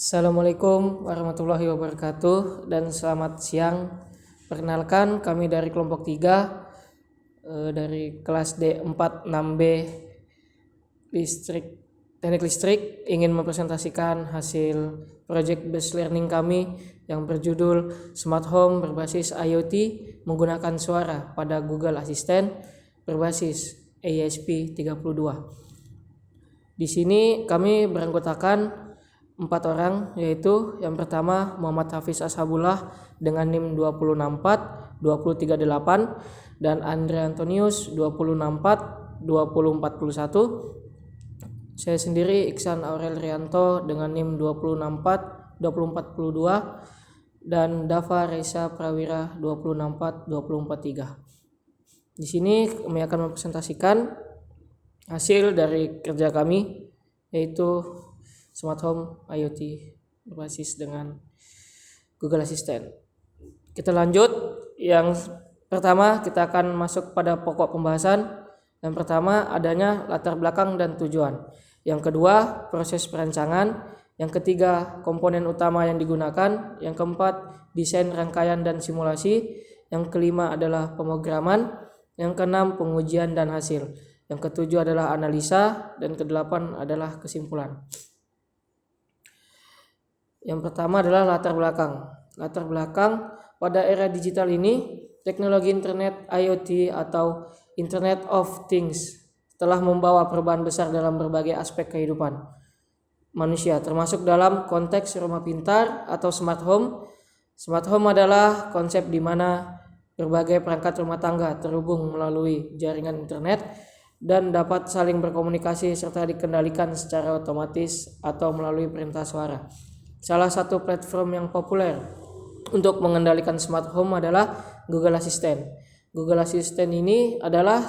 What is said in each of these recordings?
Assalamualaikum warahmatullahi wabarakatuh dan selamat siang. Perkenalkan, kami dari kelompok 3 dari kelas D4 6B Teknik Listrik ingin mempresentasikan hasil project based learning kami yang berjudul Smart Home berbasis IoT menggunakan suara pada Google Assistant berbasis ESP32. Di sini kami beranggotakan 4 orang, yaitu yang pertama Muhammad Hafiz Ashabullah dengan NIM 2064238 dan Andre Antonius 2064241. Saya sendiri Iksan Aurel Rianto dengan NIM 2064242 dan Dava Reza Prawira 2064243. Di sini kami akan mempresentasikan hasil dari kerja kami, yaitu Smart Home IoT berbasis dengan Google Assistant. Kita lanjut. Yang pertama kita akan masuk pada pokok pembahasan. Yang pertama adanya latar belakang dan tujuan. Yang kedua proses perancangan. Yang ketiga komponen utama yang digunakan. Yang keempat desain rangkaian dan simulasi. Yang kelima adalah pemrograman. Yang keenam pengujian dan hasil. Yang ketujuh adalah analisa dan kedelapan adalah kesimpulan. Yang pertama adalah latar belakang. Latar belakang pada era digital ini, teknologi internet IoT atau Internet of Things telah membawa perubahan besar dalam berbagai aspek kehidupan manusia, termasuk dalam konteks rumah pintar atau smart home. Smart home adalah konsep di mana berbagai perangkat rumah tangga terhubung melalui jaringan internet dan dapat saling berkomunikasi serta dikendalikan secara otomatis atau melalui perintah suara. Salah satu platform yang populer untuk mengendalikan smart home adalah Google Assistant. Google Assistant ini adalah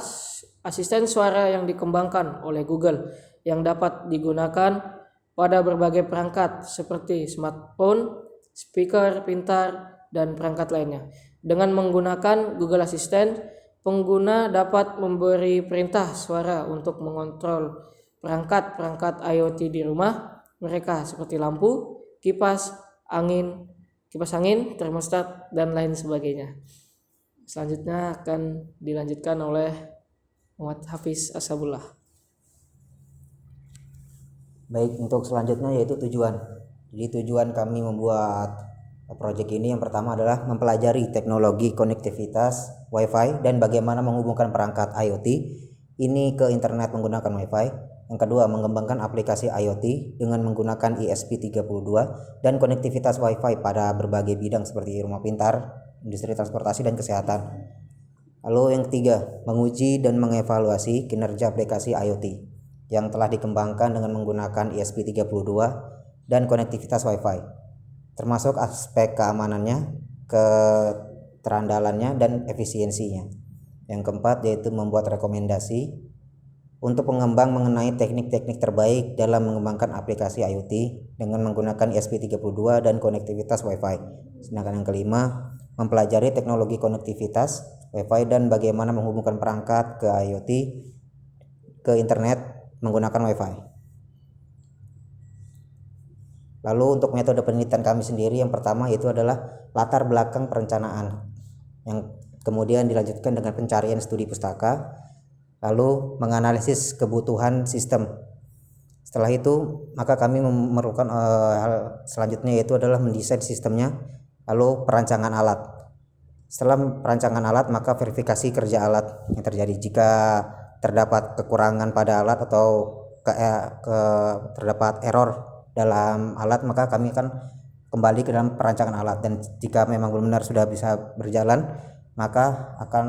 asisten suara yang dikembangkan oleh Google yang dapat digunakan pada berbagai perangkat seperti smartphone, speaker pintar, dan perangkat lainnya. Dengan menggunakan Google Assistant, pengguna dapat memberi perintah suara untuk mengontrol perangkat-perangkat IoT di rumah mereka seperti lampu, kipas angin, termostat, dan lain sebagainya. Selanjutnya akan dilanjutkan oleh Muhammad Hafiz Ashabullah. Baik, untuk selanjutnya yaitu tujuan. Jadi tujuan kami membuat proyek ini yang pertama adalah mempelajari teknologi konektivitas Wi-Fi dan bagaimana menghubungkan perangkat IoT ini ke internet menggunakan Wi-Fi. Yang kedua, mengembangkan aplikasi IoT dengan menggunakan ESP32 dan konektivitas Wi-Fi pada berbagai bidang seperti rumah pintar, industri transportasi, dan kesehatan. Lalu yang ketiga, menguji dan mengevaluasi kinerja aplikasi IoT yang telah dikembangkan dengan menggunakan ESP32 dan konektivitas Wi-Fi, termasuk aspek keamanannya, keterandalannya, dan efisiensinya. Yang keempat yaitu membuat rekomendasi untuk pengembang mengenai teknik-teknik terbaik dalam mengembangkan aplikasi IoT dengan menggunakan ESP32 dan konektivitas Wi-Fi. Sedangkan yang kelima, mempelajari teknologi konektivitas Wi-Fi dan bagaimana menghubungkan perangkat ke IoT ke internet menggunakan Wi-Fi. Lalu untuk metode penelitian kami sendiri yang pertama yaitu adalah latar belakang perencanaan, yang kemudian dilanjutkan dengan pencarian studi pustaka, lalu menganalisis kebutuhan sistem. Setelah itu maka kami memerlukan hal selanjutnya yaitu adalah mendesain sistemnya, lalu perancangan alat. Setelah perancangan alat maka verifikasi kerja alat yang terjadi. Jika terdapat kekurangan pada alat atau terdapat error dalam alat maka kami akan kembali ke dalam perancangan alat, dan jika memang benar-benar sudah bisa berjalan maka akan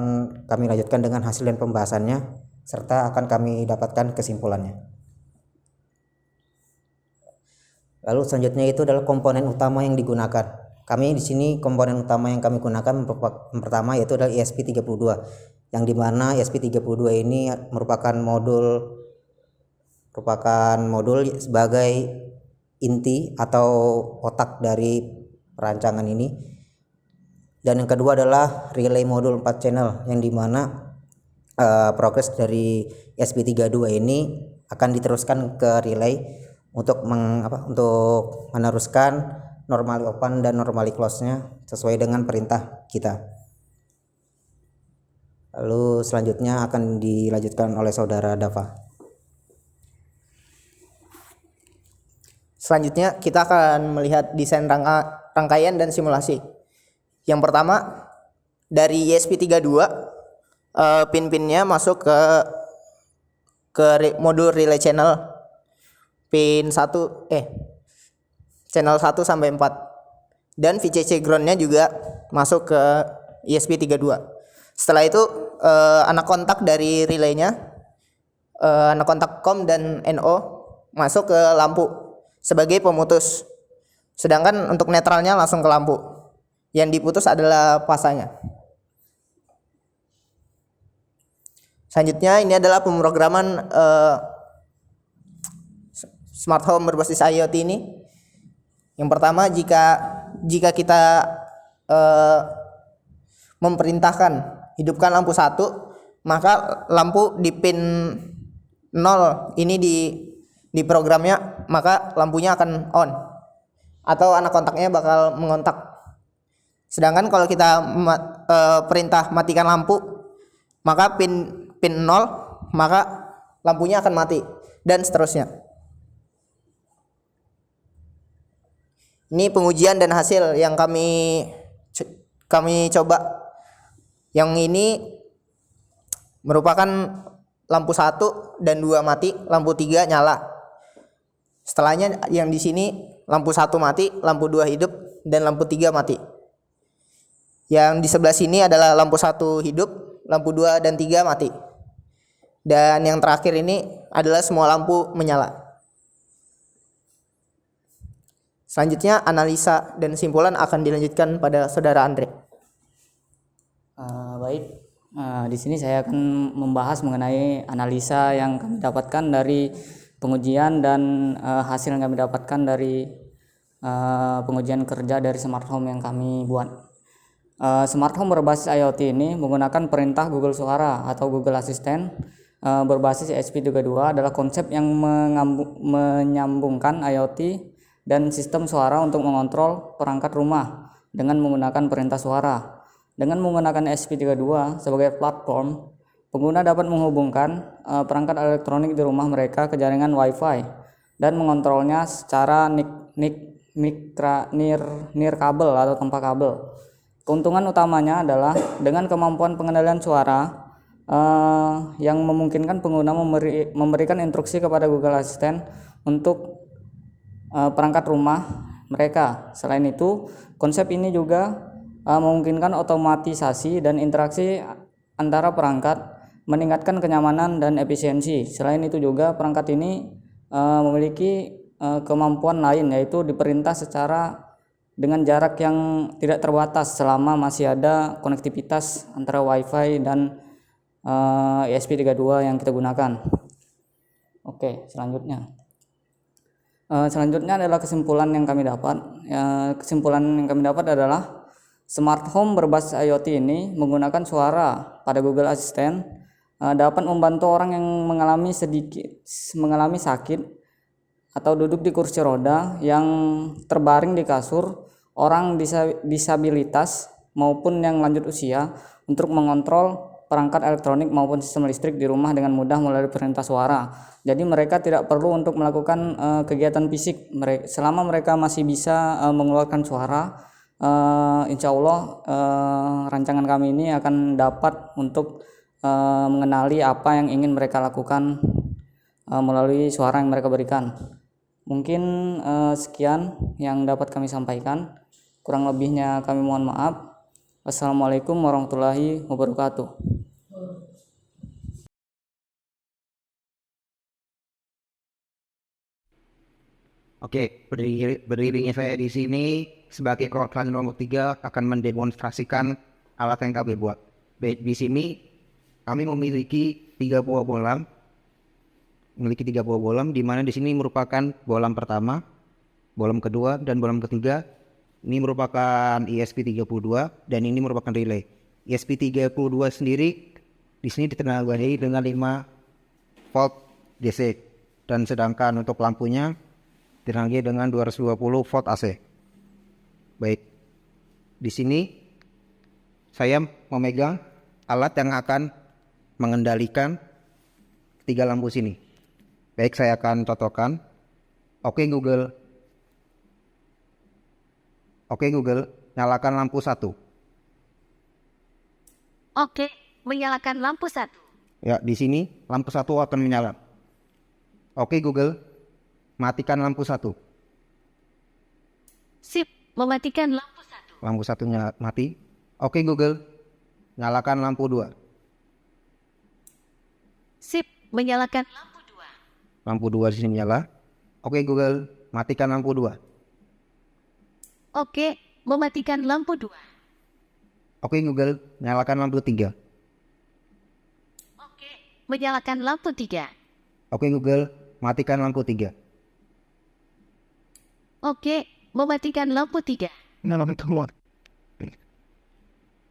kami lanjutkan dengan hasil dan pembahasannya serta akan kami dapatkan kesimpulannya. Lalu selanjutnya itu adalah komponen utama yang digunakan. Kami di sini komponen utama yang kami gunakan pertama yaitu adalah ESP32, yang dimana ESP32 ini merupakan modul sebagai inti atau otak dari perancangan ini. Dan yang kedua adalah relay modul 4 channel, yang dimana progres dari ESP32 ini akan diteruskan ke relay untuk meneruskan normally open dan normally close-nya sesuai dengan perintah kita. Lalu selanjutnya akan dilanjutkan oleh saudara Dava. Selanjutnya kita akan melihat desain rangkaian dan simulasi. Yang pertama dari ESP32, pin-pinnya masuk ke modul relay channel pin 1 channel 1 sampai 4, dan VCC ground-nya juga masuk ke ESP32. Setelah itu anak kontak dari relaynya, anak kontak COM dan NO masuk ke lampu sebagai pemutus, sedangkan untuk netralnya langsung ke lampu. Yang diputus adalah pasanya. Selanjutnya ini adalah pemrograman smart home berbasis IoT ini. Yang pertama, jika kita memerintahkan hidupkan lampu 1, maka lampu di pin 0 ini di programnya, maka lampunya akan on atau anak kontaknya bakal mengontak. Sedangkan kalau kita perintah matikan lampu, maka pin 0, maka lampunya akan mati, dan seterusnya. Ini pengujian dan hasil yang kami coba. Yang ini merupakan lampu 1 dan 2 mati, lampu 3 nyala. Setelahnya yang di sini lampu 1 mati, lampu 2 hidup, dan lampu 3 mati. Yang di sebelah sini adalah lampu 1 hidup, lampu 2 dan 3 mati. Dan yang terakhir ini adalah semua lampu menyala. Selanjutnya analisa dan kesimpulan akan dilanjutkan pada saudara Andre. Baik, di sini saya akan membahas mengenai analisa yang kami dapatkan dari pengujian dan hasil yang kami dapatkan dari pengujian kerja dari smart home yang kami buat. Smart home berbasis IoT ini menggunakan perintah Google Suara atau Google Assistant berbasis ESP32 adalah konsep yang menyambungkan IoT dan sistem suara untuk mengontrol perangkat rumah dengan menggunakan perintah suara. Dengan menggunakan ESP32 sebagai platform, pengguna dapat menghubungkan perangkat elektronik di rumah mereka ke jaringan Wi-Fi dan mengontrolnya secara nir kabel atau tanpa kabel. Keuntungan utamanya adalah dengan kemampuan pengendalian suara yang memungkinkan pengguna memberikan instruksi kepada Google Assistant untuk perangkat rumah mereka. Selain itu, konsep ini juga memungkinkan otomatisasi dan interaksi antara perangkat, meningkatkan kenyamanan dan efisiensi. Selain itu juga perangkat ini memiliki kemampuan lain, yaitu diperintah secara dengan jarak yang tidak terbatas selama masih ada konektivitas antara Wi-Fi dan ESP32 yang kita gunakan. Oke, selanjutnya. Selanjutnya adalah kesimpulan yang kami dapat. Kesimpulan yang kami dapat adalah smart home berbasis IoT ini menggunakan suara pada Google Assistant dapat membantu orang yang mengalami sakit atau duduk di kursi roda, yang terbaring di kasur, orang disabilitas maupun yang lanjut usia untuk mengontrol perangkat elektronik maupun sistem listrik di rumah dengan mudah melalui perintah suara. Jadi mereka tidak perlu untuk melakukan kegiatan fisik. Selama mereka masih bisa mengeluarkan suara, insya Allah rancangan kami ini akan dapat untuk mengenali apa yang ingin mereka lakukan melalui suara yang mereka berikan. Mungkin sekian yang dapat kami sampaikan. Kurang lebihnya kami mohon maaf. Wassalamualaikum warahmatullahi wabarakatuh. Oke, berdirinya saya di sini sebagai korban nomor 3 akan mendemonstrasikan alat yang kami buat. Baik, di sini kami memiliki 3 buah bolam. Di mana di sini merupakan bolam pertama, bolam kedua, dan bolam ketiga. Ini merupakan ESP32 dan ini merupakan relay. ESP32 sendiri di sini ditenagai dengan 5 volt DC, dan sedangkan untuk lampunya diterangi dengan 220 volt AC. Baik, di sini saya memegang alat yang akan mengendalikan tiga lampu sini. Baik, saya akan cocokkan. Oke Google, nyalakan lampu 1. Oke, menyalakan lampu 1. Ya, di sini lampu 1 akan menyala. Oke Google, matikan lampu 1. Sip, mematikan lampu 1. Lampu 1-nya mati. Oke Google, nyalakan lampu 2. Sip, menyalakan lampu 2. Lampu 2 di sini nyala. Oke Google, matikan lampu 2. Oke, mematikan lampu 2. Oke Google, nyalakan lampu 3. Oke, menyalakan lampu 3. Oke Google, matikan lampu 3. Oke, mematikan lampu 3.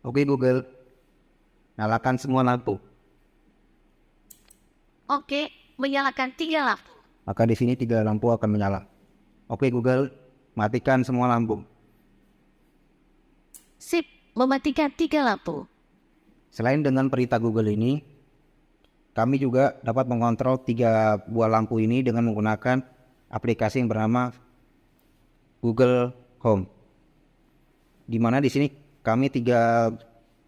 Oke Google, nyalakan semua lampu. Oke, menyalakan 3 lampu. Maka di sini 3 lampu akan menyala. Oke Google, matikan semua lampu. Sip, mematikan 3 lampu. Selain dengan perintah Google ini, kami juga dapat mengontrol 3 buah lampu ini dengan menggunakan aplikasi yang bernama Google Home. Di mana di sini kami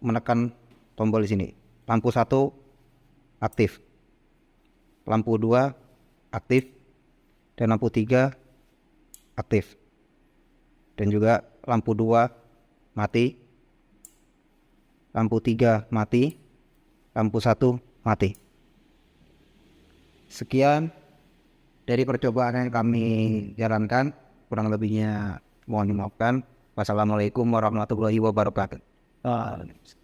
menekan tombol di sini. Lampu 1 aktif, lampu 2 aktif, dan lampu 3 aktif. Dan juga lampu 2 mati, lampu 3 mati, lampu 1 mati. Sekian dari percobaan yang kami jalankan, kurang lebihnya mohon dimaafkan. Wassalamualaikum warahmatullahi wabarakatuh.